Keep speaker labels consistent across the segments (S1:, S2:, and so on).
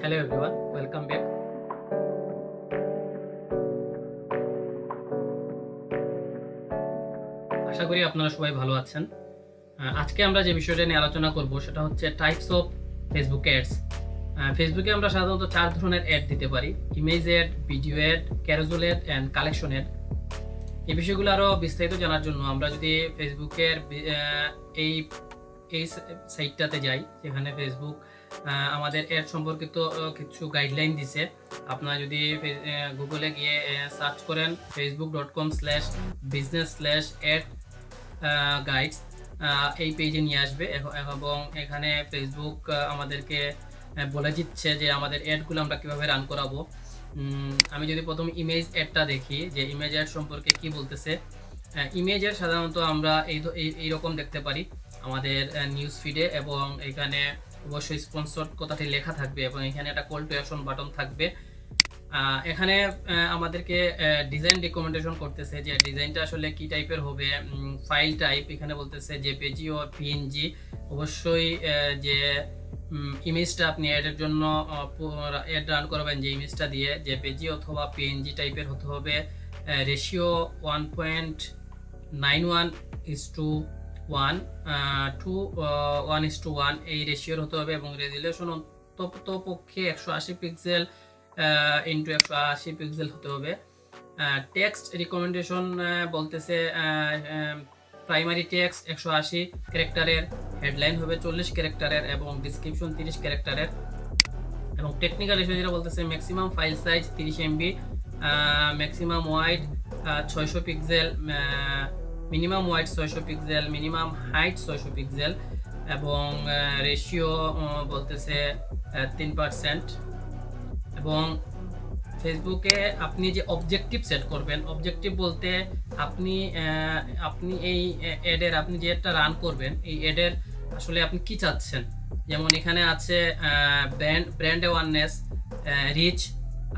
S1: Hello everyone, welcome back. আশা করি আপনারা সবাই ভালো আছেন। আজকে আমরা যে বিষয়টা নিয়ে আলোচনা করব সেটা হচ্ছে টাইপস অফ ফেসবুক অ্যাডস। ফেসবুকে আমরা সাধারণত 4 ধরনের অ্যাড দিতে পারি: image ad, video ad, carousel ad and collection ad. এই বিষয়গুলো আরও বিস্তারিত জানার জন্য আমরা যদি ফেসবুকের এই এই সাইটটাতে যাই, যেখানে ফেসবুক আমাদের অ্যাড সম্পর্কিত কিছু গাইডলাইন দিছে। আপনারা যদি গুগলে গিয়ে সার্চ করেন facebook.com/business/ad গাইডস, এই পেজে নিয়ে আসবে এবং এখানে ফেসবুক আমাদেরকে বলে দিচ্ছে যে আমাদের অ্যাডগুলো আমরা কীভাবে রান করাবো। আমি যদি প্রথম ইমেজ অ্যাডটা দেখি যে ইমেজ অ্যাড সম্পর্কে কি বলতেছে। ইমেজ অ্যাড সাধারণত আমরা এইরকম দেখতে পারি আমাদের নিউজ ফিডে, এবং এখানে অবশ্যই স্পন্সর কথাটি লেখা থাকবে এবং এখানে একটা কল টু অ্যাকশন বাটন থাকবে। এখানে আমাদেরকে ডিজাইন রিকমেন্ডেশন করতেছে যে ডিজাইনটা আসলে কি টাইপের হবে। ফাইল টাইপ এখানে বলতেছে জেপিজি ও পিএনজি। অবশ্যই যে ইমেজটা আপনি অ্যাডের জন্য অ্যাড রান করবেন, যে ইমেজটা দিয়ে জেপিজি অথবা পিএনজি টাইপের হতে হবে। রেশিও 1.91:1 টু 1:1 এই রেশিওর হতে হবে, এবং রেজুলেশন অন্ততপক্ষে 180 পিক্সেল ইন্টু 180 পিক্সেল হতে হবে। টেক্সট রিকমেন্ডেশন বলতেছে প্রাইমারি টেক্সট 180 ক্যারেক্টারের, হেডলাইন হবে 40 ক্যারেক্টারের এবং ডিসক্রিপশন 30 ক্যারেক্টারের। এবং টেকনিক্যাল ইস্যু যেটা বলতেছে maximum file size 30 MB, maximum wide 600 pixel, minimum wide 600 pixel, minimum height 600 pixel, এবং রেশিও বলতেছে 3%। এবং ফেসবুকে আপনি যে অবজেক্টিভ সেট করবেন, অবজেক্টিভ বলতে আপনি এই অ্যাডের আপনি যে একটা রান করবেন, এই অ্যাডের আসলে আপনি কি চাচ্ছেন। যেমন এখানে আছে ব্র্যান্ড অ্যাওয়ারনেস, রিচ।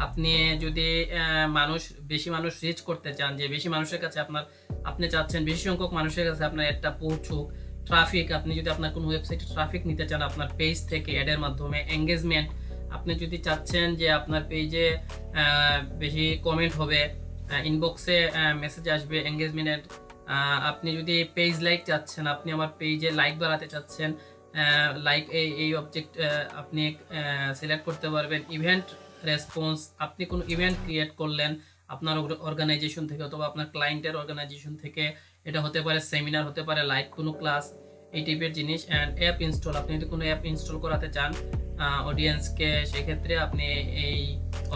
S1: আপনি যদি বেশি মানুষ রিচ করতে চান, যে বেশি মানুষের কাছে আপনি চাচ্ছেন বেশি সংখ্যক মানুষের কাছে আপনার অ্যাডটা পৌঁছুক। ট্রাফিক, আপনি যদি আপনার কোনো ওয়েবসাইটে ট্রাফিক নিতে চান আপনার পেজ থেকে অ্যাডের মাধ্যমে। এঙ্গেজমেন্ট, আপনি যদি চাচ্ছেন যে আপনার পেজে বেশি কমেন্ট হবে, ইনবক্সে মেসেজ আসবে, এঙ্গেজমেন্ট। আপনি যদি পেজ লাইক চাচ্ছেন, আপনি আমার পেজে লাইক বাড়াতে চাচ্ছেন, লাইক এই অবজেক্ট আপনি সিলেক্ট করতে পারবেন। ইভেন্ট রেসপন্স, আপনি কোনো ইভেন্ট ক্রিয়েট করলেন আপনার অর্গানাইজেশন থেকে অথবা আপনার ক্লায়েন্টের অর্গানাইজেশন থেকে, এটা হতে পারে সেমিনার, হতে পারে লাইভ কোনো ক্লাস, এই টাইপের জিনিস। অ্যান্ড অ্যাপ ইনস্টল, আপনি যদি কোনো অ্যাপ ইনস্টল করাতে চান অডিয়েন্সকে, সেক্ষেত্রে আপনি এই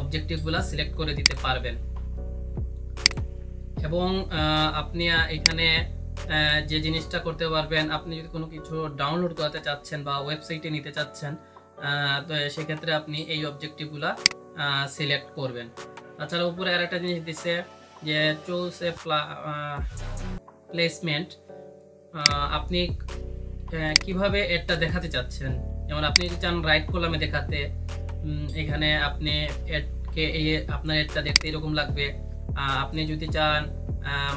S1: অবজেক্টিভগুলো সিলেক্ট করে দিতে পারবেন। এবং আপনি এখানে যে জিনিসটা করতে পারবেন, আপনি যদি কোনো কিছু ডাউনলোড করাতে চাচ্ছেন বা ওয়েবসাইটে নিতে চাচ্ছেন, তো সেক্ষেত্রে আপনি এই অবজেক্টিভগুলো সিলেক্ট করবেন। তাছাড়া উপরে আরেকটা জিনিস দিচ্ছে যে চুজ এ প্লেসমেন্ট, আপনি কিভাবে এটা দেখাতে চাচ্ছেন। যেমন আপনি যদি চান রাইট কলামে দেখাতে, এখানে আপনি অ্যাডকে আপনার অ্যাডটা দেখতে এরকম লাগবে। আপনি যদি চান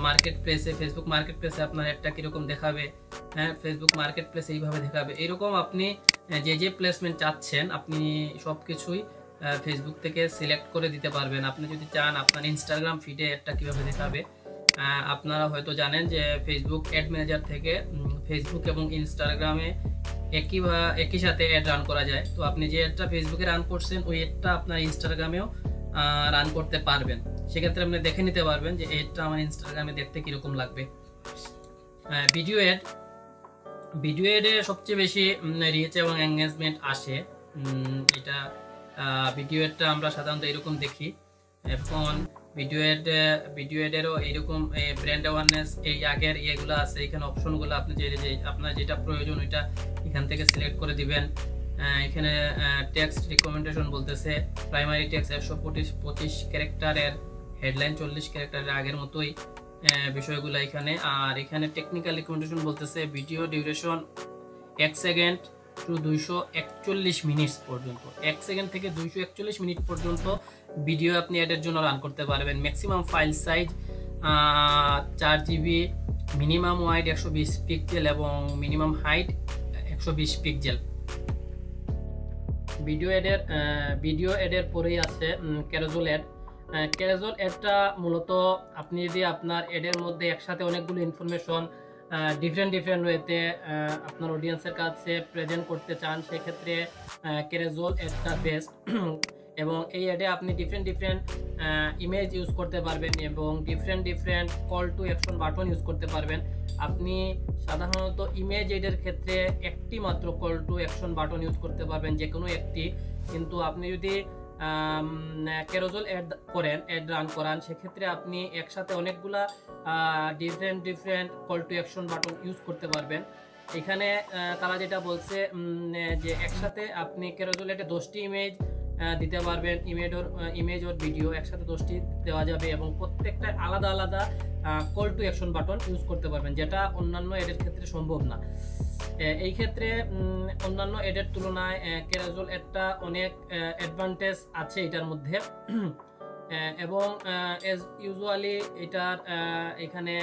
S1: মার্কেট প্লেসে, ফেসবুক মার্কেট প্লেসে আপনার অ্যাডটা কীরকম দেখাবে, হ্যাঁ ফেসবুক মার্কেট প্লেসে এইভাবে দেখাবে। এরকম আপনি যে প্লেসমেন্ট চাচ্ছেন আপনি সব কিছুই ফেসবুক থেকে সিলেক্ট করে দিতে পারবেন। আপনি যদি চান আপনার ইনস্টাগ্রাম ফিডে অ্যাডটা কীভাবে দেখাবে, আপনারা হয়তো জানেন যে ফেসবুক অ্যাড ম্যানেজার থেকে ফেসবুক এবং ইনস্টাগ্রামে একই সাথে অ্যাড রান করা যায়। তো আপনি যে অ্যাডটা ফেসবুকে রান করছেন ওই অ্যাডটা আপনার ইনস্টাগ্রামেও রান করতে পারবেন। সেক্ষেত্রে আপনি দেখে নিতে পারবেন যে অ্যাডটা আমার ইনস্টাগ্রামে দেখতে কীরকম লাগবে। ভিডিও অ্যাডে সবচেয়ে বেশি রিচ এবং এঙ্গেজমেন্ট আসে। এটা ভিডিও অ্যাডটা আমরা সাধারণত এরকম দেখি। এখন ভিডিও অ্যাডেরও এইরকম ব্র্যান্ড অ্যাওয়ারনেস, এই আগের ইয়েগুলো আছে, এখানে অপশনগুলো আপনি আপনার যেটা প্রয়োজন ওইটা এখান থেকে সিলেক্ট করে দিবেন। এখানে টেক্সট রিকমেন্ডেশন বলতেছে প্রাইমারি টেক্সট 125 ক্যারেক্টারের, হেডলাইন 40 ক্যারেক্টারের, আগের মতোই বিষয়গুলো এখানে। আর এখানে টেকনিক্যাল রিকমেন্ডেশন বলতেছে video duration 1 second to 241 minute পর্যন্ত, 1 সেকেন্ড থেকে 241 মিনিট পর্যন্ত ভিডিও আপনি অ্যাডের জন্য রান করতে পারবেন। Maximum file size 4 GB, minimum wide 120 pixel এবং মিনিমাম হাইট 120 পিক্সেল। ভিডিও অ্যাডের পরেই আছে ক্যারোজেল অ্যাড। ক্যারোজেল অ্যাডটা মূলত আপনি যদি আপনার অ্যাডের মধ্যে একসাথে অনেকগুলো ইনফরমেশন ডিফারেন্ট ওয়েতে আপনার অডিয়েন্সের কাছে প্রেজেন্ট করতে চান, সেক্ষেত্রে ক্যারোজেল অ্যাডটা বেস্ট। এবং এই অ্যাডে আপনি ডিফারেন্ট ইমেজ ইউজ করতে পারবেন এবং different call to action button use করতে পারবেন। আপনি সাধারণত ইমেজ অ্যাডের ক্ষেত্রে একটি মাত্র call to action button use করতে পারবেন, যে কোনো একটি। কিন্তু আপনি যদি ক্যারোজেল অ্যাড রান করান, সেক্ষেত্রে আপনি একসাথে অনেকগুলা different call to action button use করতে পারবেন। এখানে তারা যেটা বলছে যে একসাথে আপনি ক্যারোজেল অ্যাডে 10টি ইমেজ দিতে পারবেন, ইমেজ ওর ভিডিও একসাথে 10টি দেওয়া যাবে এবং প্রত্যেকটা আলাদা call to action button use করতে পারবেন, যেটা অন্যান্য অ্যাডের ক্ষেত্রে সম্ভব না। এই ক্ষেত্রে অন্যান্য অ্যাডের তুলনায় ক্যারোজেল অ্যাডটা অনেক অ্যাডভান্টেজ আছে এটার মধ্যে। এবং এজ ইউজুয়ালি এটার এখানে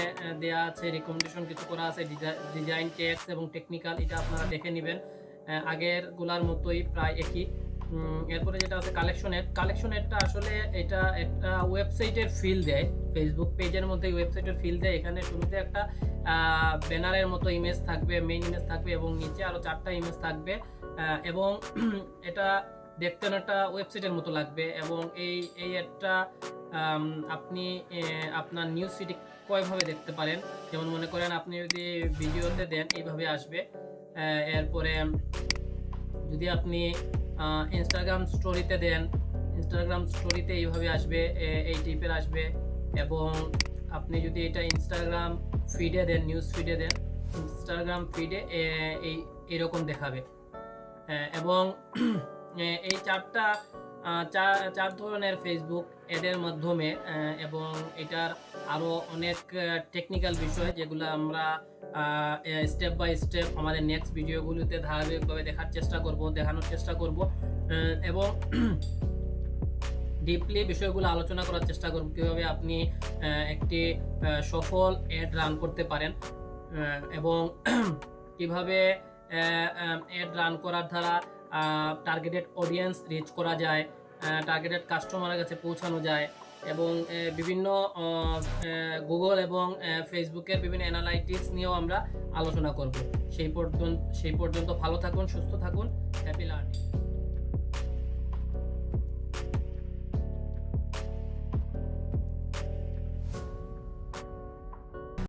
S1: দেয়া আছে রিকমেন্ডেশন কিছু করা আছে, ডিজাইন, টেক্সট এবং টেকনিক্যাল, এটা আপনারা দেখে নেবেন। আগের গুলার মতোই প্রায় একই। এরপরে যেটা আছে কালেকশন অ্যাডটা আসলে এটা একটা ওয়েবসাইটের ফিল দেয়, ফেসবুক পেজের মধ্যে ওয়েবসাইটের ফিল দেয়। এখানে শুরুতে একটা ব্যানারের মতো ইমেজ থাকবে, মেইন ইমেজ থাকবে এবং নিচে আরো 4টা ইমেজ থাকবে এবং এটা দেখতে একটা ওয়েবসাইটের মতো লাগবে। এবং এই অ্যাডটা আপনি আপনার নিউজ ফিডে কয়ভাবে দেখতে পারেন, যেমন মনে করেন আপনি যদি ভিডিওতে দেন এইভাবে আসবে। এরপরে যদি আপনি ইনস্টাগ্রাম স্টোরিতে দেন, ইনস্টাগ্রাম স্টোরিতে এইভাবে আসবে, এই টাইপের আসবে। এবং আপনি যদি এটা ইনস্টাগ্রাম ফিডে দেন, নিউজ ফিডে দেন, ইনস্টাগ্রাম ফিডে এইরকম দেখাবে। এবং এই চার ধরনের ফেসবুক অ্যাডের মাধ্যমে এবং এটার আরও অনেক টেকনিক্যাল বিষয়, যেগুলো আমরা স্টেপ বাই স্টেপ আমাদের নেক্সট ভিডিওগুলোতে ধারাবাহিকভাবে দেখানোর চেষ্টা করব এবং ডিপলি বিষয়গুলো আলোচনা করার চেষ্টা করব, কীভাবে আপনি একটি সফল অ্যাড রান করতে পারেন এবং কিভাবে অ্যাড রান করার দ্বারা টার্গেটেড অডিয়েন্স রিচ করা যায়, টার্গেটেড কাস্টমারের কাছে পৌঁছানো যায়। এবং বিভিন্ন গুগল এবং ফেসবুকের বিভিন্ন অ্যানালাইটিক্স নিয়েও আমরা আলোচনা করব। সেই পর্যন্ত ভালো থাকুন, সুস্থ থাকুন, হ্যাপি লার্নিং।